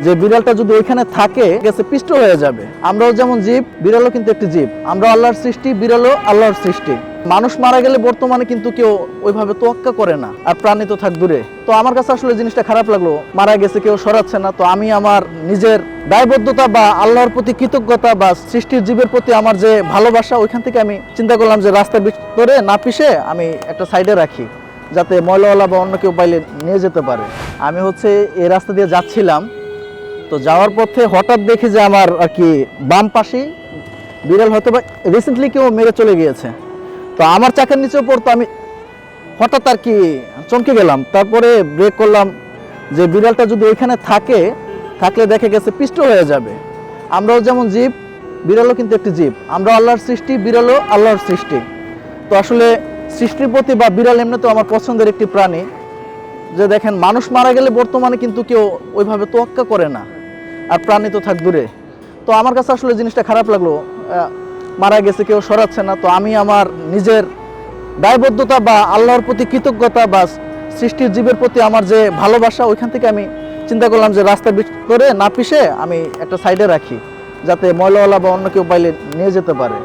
যে বিড়ালটা যদি ওইখানে থাকে গেছে পিষ্ট হয়ে যাবে। আমরাও যেমন জীব, বিড়ালও কিন্তু একটি জীব। আমরা আল্লাহর সৃষ্টি, বিড়ালও আল্লাহর সৃষ্টি। মানুষ মারা গেলে বর্তমানে কিন্তু কেউ ওইভাবে তোয়াক্কা করে না, আর প্রাণী তো থাক দূরে। তো আমার কাছে আসলে জিনিসটা খারাপ লাগলো, মারা গেছে কেউ সরাচ্ছে না। তো আমি আমার নিজের দায়বদ্ধতা বা আল্লাহর প্রতি কৃতজ্ঞতা বা সৃষ্টির জীবের প্রতি আমার যে ভালোবাসা, ওইখান থেকে আমি চিন্তা করলাম যে রাস্তার ভিতরে না পিষে আমি একটা সাইডে রাখি, যাতে ময়লাওয়ালা বা অন্য কেউ পাইলে নিয়ে যেতে পারে। আমি এই রাস্তা দিয়ে যাচ্ছিলাম, তো যাওয়ার পথে হঠাৎ দেখি যে আমার আর কি বাম পাশে বিড়াল হয়তো বা রিসেন্টলি কেউ মেরে চলে গিয়েছে। তো আমার চাকার নিচেও পড়তো, আমি হঠাৎ আর কি চমকে গেলাম। তারপরে ব্রেক করলাম যে বিড়ালটা যদি ওইখানে থাকলে দেখে গেছে পিষ্ট হয়ে যাবে। আমরাও যেমন জীব, বিড়ালও কিন্তু একটি জীব। আমরা আল্লাহর সৃষ্টি, বিড়ালও আল্লাহর সৃষ্টি। তো আসলে সৃষ্টির প্রতি বা বিড়াল এমনি তো আমার পছন্দের একটি প্রাণী। যে দেখেন, মানুষ মারা গেলে বর্তমানে কিন্তু কেউ ওইভাবে তোয়াক্কা করে না, আর প্রাণী তো থাক দূরে। তো আমার কাছে আসলে জিনিসটা খারাপ লাগলো, মারা গেছে কেউ সরাচ্ছে না। তো আমি আমার নিজের দায়বদ্ধতা বা আল্লাহর প্রতি কৃতজ্ঞতা বা সৃষ্টির জীবের প্রতি আমার যে ভালোবাসা, ওইখান থেকে আমি চিন্তা করলাম যে রাস্তার ভিতরে না পিষে আমি একটা সাইডে রাখি, যাতে ময়লাওয়ালা বা অন্য কেউ পাইলে নিয়ে যেতে পারে।